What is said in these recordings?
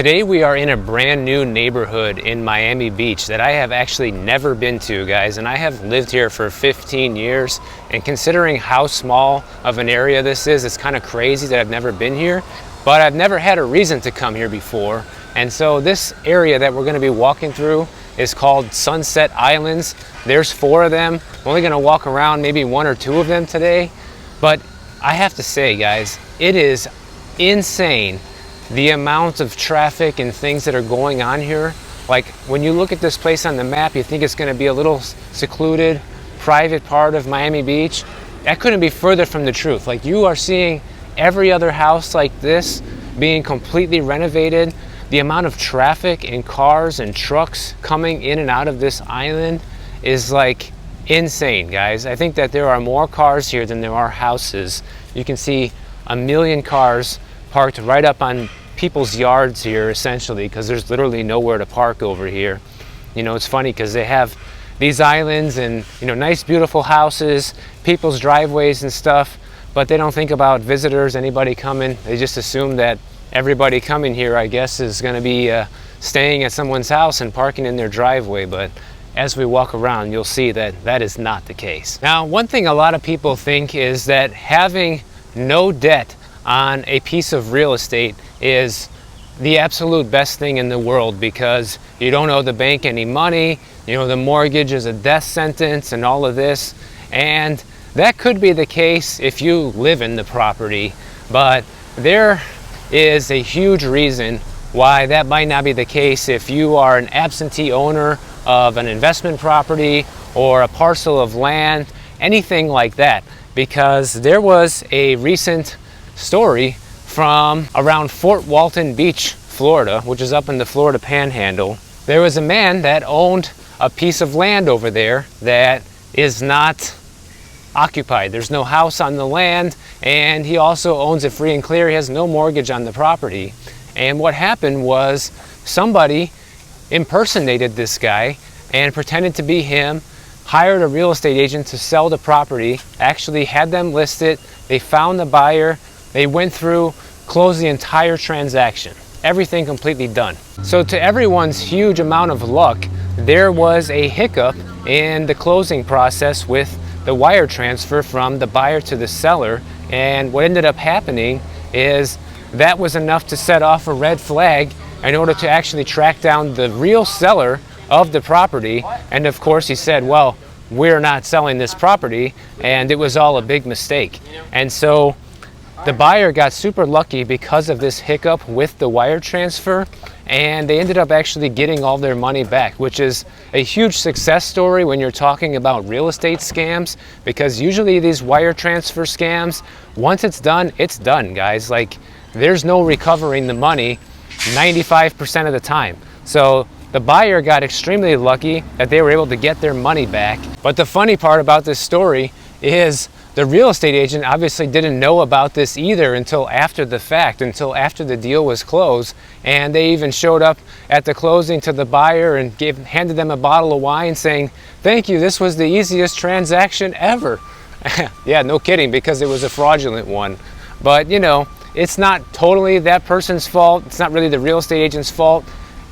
Today we are in a brand new neighborhood in Miami Beach that I have actually never been to, guys, and I have lived here for 15 years, and considering how small of an area this is, it's kind of crazy that I've never been here, but I've never had a reason to come here before. And so this area that we're going to be walking through is called Sunset Islands. There's 4 of them. I'm only going to walk around maybe 1 or 2 of them today, but I have to say, guys, it is insane the amount of traffic and things that are going on here. Like, when you look at this place on the map, you think it's going to be a little secluded, private part of Miami Beach. That couldn't be further from the truth. Like, you are seeing every other house like this being completely renovated. The amount of traffic and cars and trucks coming in and out of this island is like insane, guys. I think that there are more cars here than there are houses. You can see a million cars parked right up on people's yards here, essentially, because there's literally nowhere to park over here. You know, it's funny because they have these islands and, you know, nice beautiful houses, people's driveways and stuff, but they don't think about visitors, anybody coming. They just assume that everybody coming here, I guess, is going to be staying at someone's house and parking in their driveway. But as we walk around, you'll see that that is not the case. Now, one thing a lot of people think is that having no debt on a piece of real estate is the absolute best thing in the world, because you don't owe the bank any money, you know, the mortgage is a death sentence and all of this. And that could be the case if you live in the property, but there is a huge reason why that might not be the case if you are an absentee owner of an investment property or a parcel of land, anything like that. Because there was a recent story from around Fort Walton Beach, Florida, which is up in the Florida Panhandle. There was a man that owned a piece of land over there that is not occupied. There's no house on the land, and he also owns it free and clear. He has no mortgage on the property. And what happened was somebody impersonated this guy and pretended to be him, hired a real estate agent to sell the property, actually had them list it. They found the buyer. They went through, closed the entire transaction. Everything completely done. So to everyone's huge amount of luck, there was a hiccup in the closing process with the wire transfer from the buyer to the seller. And what ended up happening is that was enough to set off a red flag in order to actually track down the real seller of the property. And of course he said, well, we're not selling this property, and it was all a big mistake. And so the buyer got super lucky because of this hiccup with the wire transfer, and they ended up actually getting all their money back, which is a huge success story when you're talking about real estate scams, because usually these wire transfer scams, once it's done, guys. Like, there's no recovering the money 95% of the time. So the buyer got extremely lucky that they were able to get their money back. But the funny part about this story is the real estate agent obviously didn't know about this either until after the fact, until after the deal was closed. And they even showed up at the closing to the buyer and handed them a bottle of wine saying, "Thank you, this was the easiest transaction ever." Yeah, no kidding, because it was a fraudulent one. But, you know, it's not totally that person's fault. It's not really the real estate agent's fault.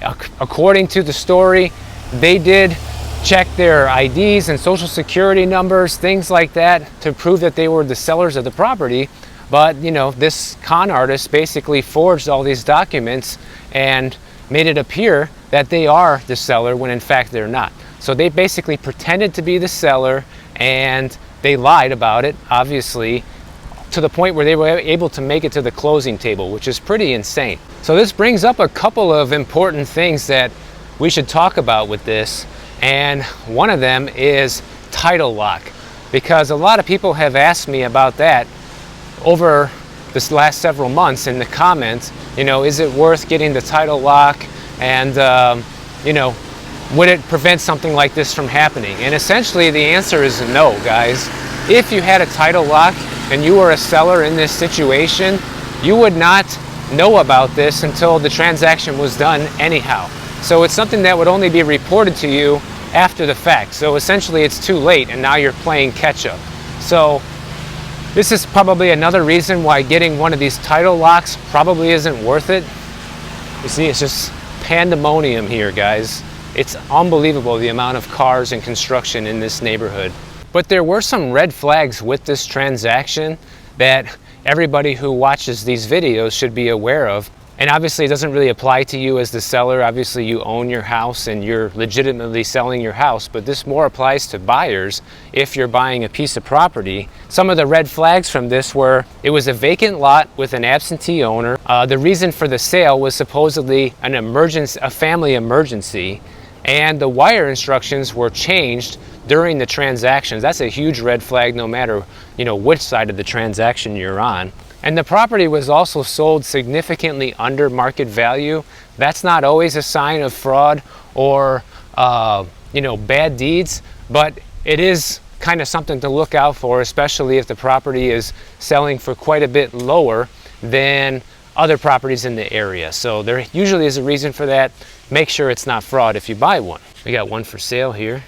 According to the story, they did check their IDs and social security numbers, things like that, to prove that they were the sellers of the property. But, you know, this con artist basically forged all these documents and made it appear that they are the seller when in fact they're not. So they basically pretended to be the seller, and they lied about it, obviously, to the point where they were able to make it to the closing table, which is pretty insane. So this brings up a couple of important things that we should talk about with this. And one of them is title lock, because a lot of people have asked me about that over this last several months in the comments. You know, is it worth getting the title lock? And, you know, would it prevent something like this from happening? And essentially the answer is no, guys. If you had a title lock and you were a seller in this situation, you would not know about this until the transaction was done anyhow. So it's something that would only be reported to you after the fact. So essentially it's too late, and now you're playing catch up. So this is probably another reason why getting one of these title locks probably isn't worth it. You see, it's just pandemonium here, guys. It's unbelievable the amount of cars and construction in this neighborhood. But there were some red flags with this transaction that everybody who watches these videos should be aware of. And obviously it doesn't really apply to you as the seller. Obviously you own your house and you're legitimately selling your house, but this more applies to buyers if you're buying a piece of property. Some of the red flags from this were it was a vacant lot with an absentee owner. The reason for the sale was supposedly a family emergency, and the wire instructions were changed during the transactions. That's a huge red flag no matter, which side of the transaction you're on. And the property was also sold significantly under market value. That's not always a sign of fraud or bad deeds, but it is kind of something to look out for, especially if the property is selling for quite a bit lower than other properties in the area. So there usually is a reason for that. Make sure it's not fraud if you buy one. We got one for sale here.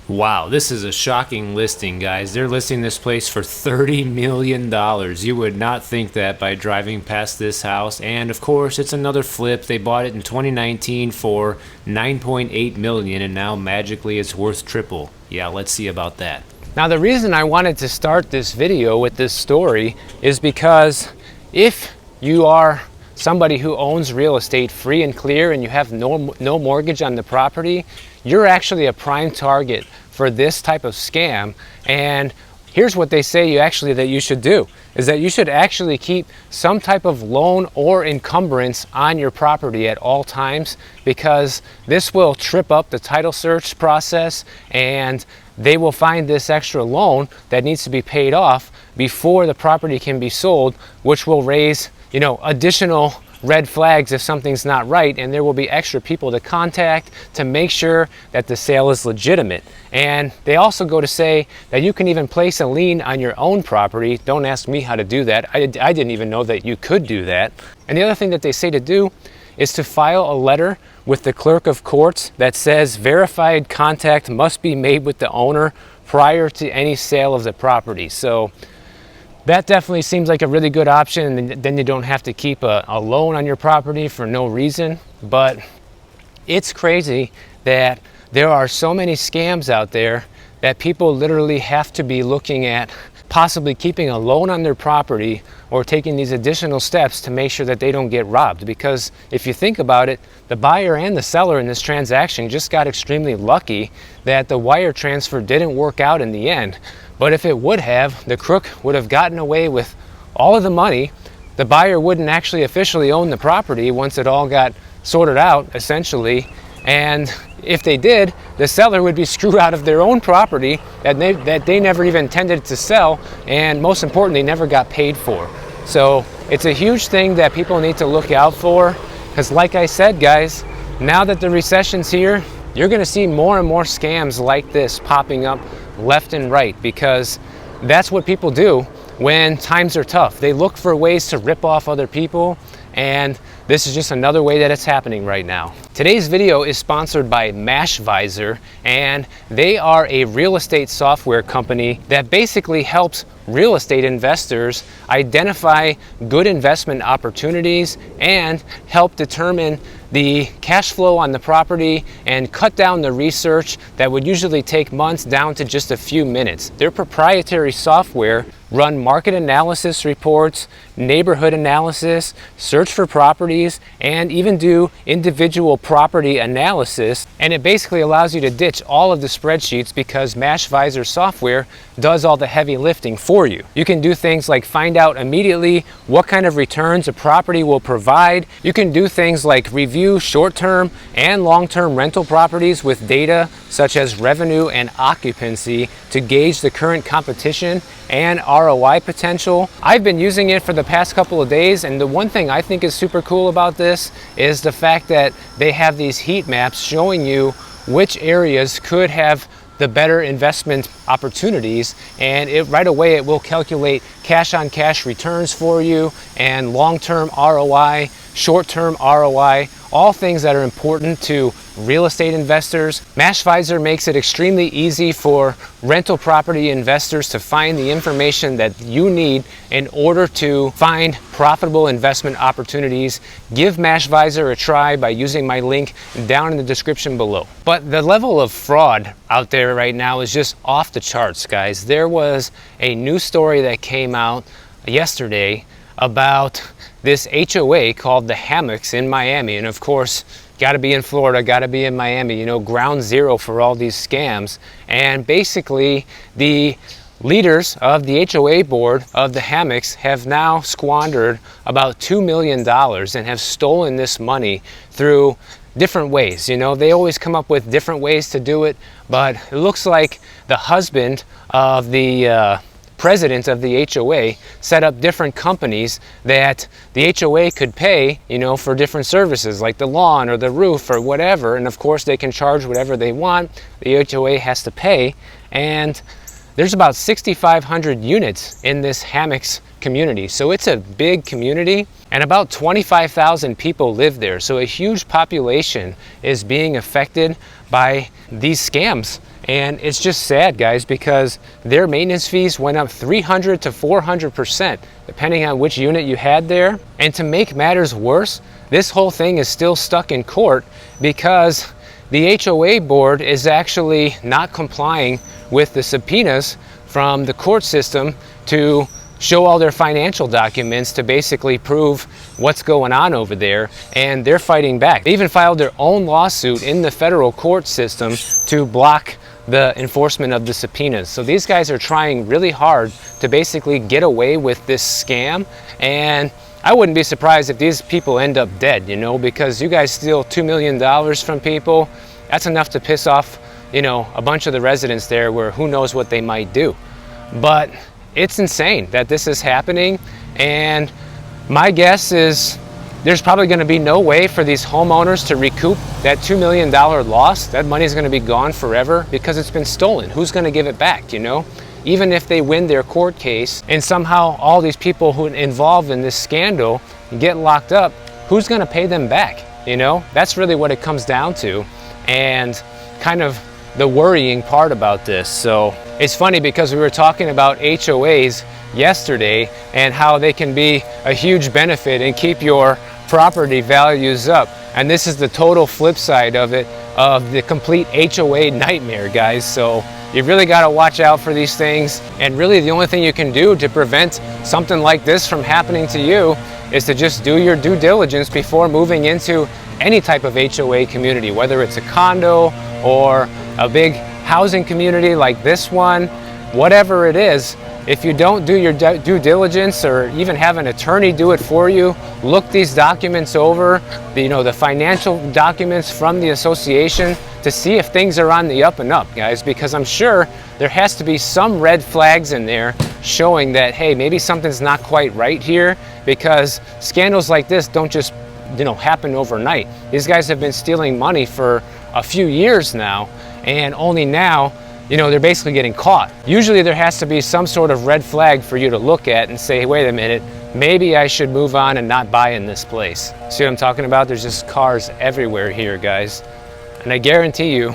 Wow, this is a shocking listing, guys. They're listing this place for $30 million. You would not think that by driving past this house. And of course, it's another flip. They bought it in 2019 for $9.8 million, and now magically it's worth triple. Yeah, let's see about that. Now, the reason I wanted to start this video with this story is because if you are somebody who owns real estate free and clear and you have no mortgage on the property, you're actually a prime target for this type of scam. And here's what they say that you should do, is that you should actually keep some type of loan or encumbrance on your property at all times, because this will trip up the title search process and they will find this extra loan that needs to be paid off before the property can be sold, which will raise additional red flags if something's not right, and there will be extra people to contact to make sure that the sale is legitimate. And they also go to say that you can even place a lien on your own property. Don't ask me how to do that. I didn't even know that you could do that. And the other thing that they say to do is to file a letter with the clerk of courts that says verified contact must be made with the owner prior to any sale of the property. So that definitely seems like a really good option, and then you don't have to keep a loan on your property for no reason. But it's crazy that there are so many scams out there that people literally have to be looking at possibly keeping a loan on their property or taking these additional steps to make sure that they don't get robbed. Because if you think about it, the buyer and the seller in this transaction just got extremely lucky that the wire transfer didn't work out in the end. But if it would have, the crook would have gotten away with all of the money. The buyer wouldn't actually officially own the property once it all got sorted out, essentially. And if they did, the seller would be screwed out of their own property that they never even intended to sell, and most importantly, never got paid for. So it's a huge thing that people need to look out for, because like I said, guys, now that the recession's here, you're going to see more and more scams like this popping up left and right, because that's what people do when times are tough. They look for ways to rip off other people, and this is just another way that it's happening right now. Today's video is sponsored by Mashvisor, and they are a real estate software company that basically helps real estate investors identify good investment opportunities and help determine the cash flow on the property and cut down the research that would usually take months down to just a few minutes. Their proprietary software run market analysis reports, neighborhood analysis, search for properties, and even do individual property analysis. And it basically allows you to ditch all of the spreadsheets because Mashvisor software does all the heavy lifting for you. You can do things like find out immediately what kind of returns a property will provide. You can do things like review short-term and long-term rental properties with data such as revenue and occupancy to gauge the current competition and ROI potential. I've been using it for the past couple of days, and the one thing I think is super cool about this is the fact that they have these heat maps showing you which areas could have the better investment opportunities, and right away it will calculate cash on cash returns for you and long-term ROI short-term ROI, all things that are important to real estate investors. Mashvisor makes it extremely easy for rental property investors to find the information that you need in order to find profitable investment opportunities. Give Mashvisor a try by using my link down in the description below. But the level of fraud out there right now is just off the charts, guys. There was a news story that came out yesterday about this HOA called the Hammocks in Miami, and of course, got to be in Florida, got to be in Miami, you know, ground zero for all these scams. And basically, the leaders of the HOA board of the Hammocks have now squandered about $2 million and have stolen this money through different ways. You know, they always come up with different ways to do it, but it looks like the husband of the president of the HOA set up different companies that the HOA could pay, you know, for different services like the lawn or the roof or whatever. And of course, they can charge whatever they want. The HOA has to pay. And there's about 6,500 units in this Hammocks community. So it's a big community, and about 25,000 people live there. So a huge population is being affected by these scams. And it's just sad, guys, because their maintenance fees went up 300 to 400%, depending on which unit you had there. And to make matters worse, this whole thing is still stuck in court because the HOA board is actually not complying with the subpoenas from the court system to show all their financial documents to basically prove what's going on over there, and they're fighting back. They even filed their own lawsuit in the federal court system to block the enforcement of the subpoenas. So these guys are trying really hard to basically get away with this scam, and I wouldn't be surprised if these people end up dead, you know, because you guys steal $2 million from people. That's enough to piss off, you know, a bunch of the residents there, where who knows what they might do. But it's insane that this is happening, and my guess is there's probably going to be no way for these homeowners to recoup that $2 million loss. That money is going to be gone forever because it's been stolen. Who's going to give it back, you know? Even if they win their court case and somehow all these people who are involved in this scandal get locked up, who's going to pay them back, you know? That's really what it comes down to, and kind of the worrying part about this. So it's funny because we were talking about HOAs yesterday and how they can be a huge benefit and keep your property values up. And this is the total flip side of it, of the complete HOA nightmare, guys. So you really got to watch out for these things. And really the only thing you can do to prevent something like this from happening to you is to just do your due diligence before moving into any type of HOA community, whether it's a condo or a big housing community like this one, whatever it is. If you don't do your due diligence or even have an attorney do it for you, look these documents over, the financial documents from the association, to see if things are on the up and up, guys, because I'm sure there has to be some red flags in there showing that, hey, maybe something's not quite right here, because scandals like this don't just happen overnight. These guys have been stealing money for a few years now, and only now they're basically getting caught. Usually there has to be some sort of red flag for you to look at and say, hey, wait a minute, maybe I should move on and not buy in this place. See what I'm talking about? There's just cars everywhere here, guys. And I guarantee you,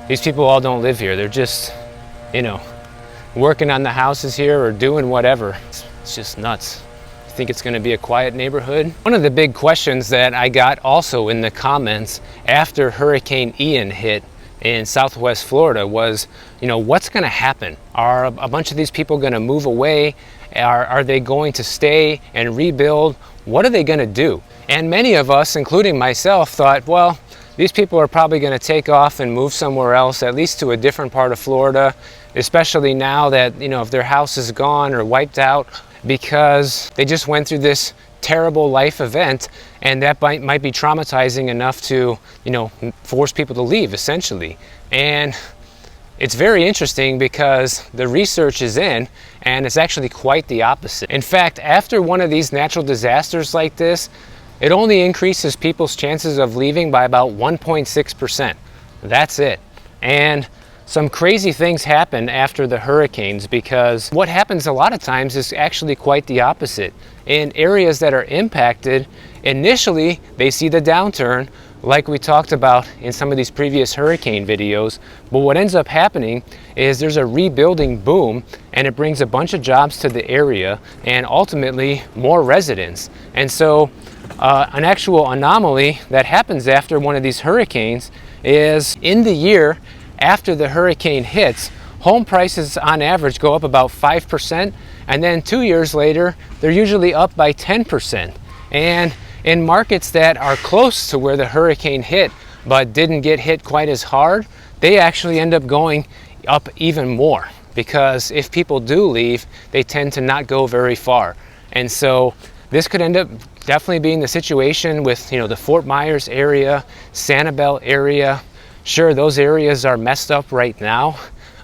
these people all don't live here. They're just, working on the houses here or doing whatever. It's just nuts. I think it's going to be a quiet neighborhood. One of the big questions that I got also in the comments after Hurricane Ian hit in Southwest Florida was, what's going to happen? Are a bunch of these people going to move away? Are they going to stay and rebuild? What are they going to do? And many of us, including myself, thought, well, these people are probably going to take off and move somewhere else, at least to a different part of Florida, especially now that, if their house is gone or wiped out because they just went through this terrible life event, and that might be traumatizing enough to force people to leave, essentially. And it's very interesting because the research is in, and it's actually quite the opposite. In fact, after one of these natural disasters like this, it only increases people's chances of leaving by about 1.6%. That's it. And some crazy things happen after the hurricanes, because what happens a lot of times is actually quite the opposite. In areas that are impacted, initially they see the downturn like we talked about in some of these previous hurricane videos, but what ends up happening is there's a rebuilding boom, and it brings a bunch of jobs to the area and ultimately more residents. And so an actual anomaly that happens after one of these hurricanes is in the year after the hurricane hits, home prices on average go up about 5%, and then 2 years later they're usually up by 10%. And in markets that are close to where the hurricane hit but didn't get hit quite as hard, they actually end up going up even more, because if people do leave, they tend to not go very far. And so this could end up definitely being the situation with, the Fort Myers area, Sanibel area. Sure, those areas are messed up right now,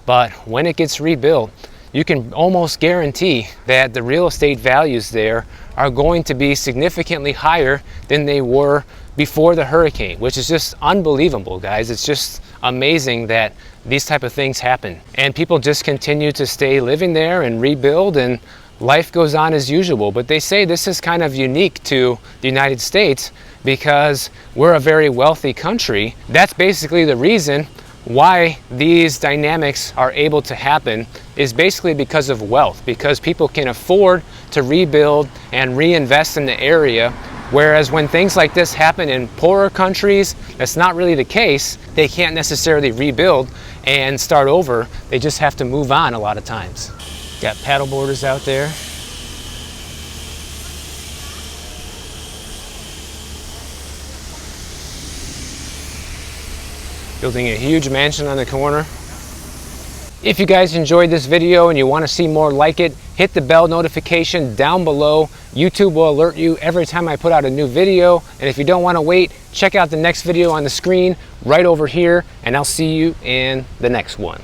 but when it gets rebuilt, you can almost guarantee that the real estate values there are going to be significantly higher than they were before the hurricane, which is just unbelievable, guys. It's just amazing that these type of things happen, and people just continue to stay living there and rebuild, and life goes on as usual. But they say this is kind of unique to the United States because we're a very wealthy country. That's basically the reason why these dynamics are able to happen, is basically because of wealth, because people can afford to rebuild and reinvest in the area. Whereas when things like this happen in poorer countries, that's not really the case. They can't necessarily rebuild and start over. They just have to move on a lot of times. Got paddle boarders out there. Building a huge mansion on the corner. If you guys enjoyed this video and you want to see more like it, hit the bell notification down below. YouTube will alert you every time I put out a new video. And if you don't want to wait, check out the next video on the screen right over here, and I'll see you in the next one.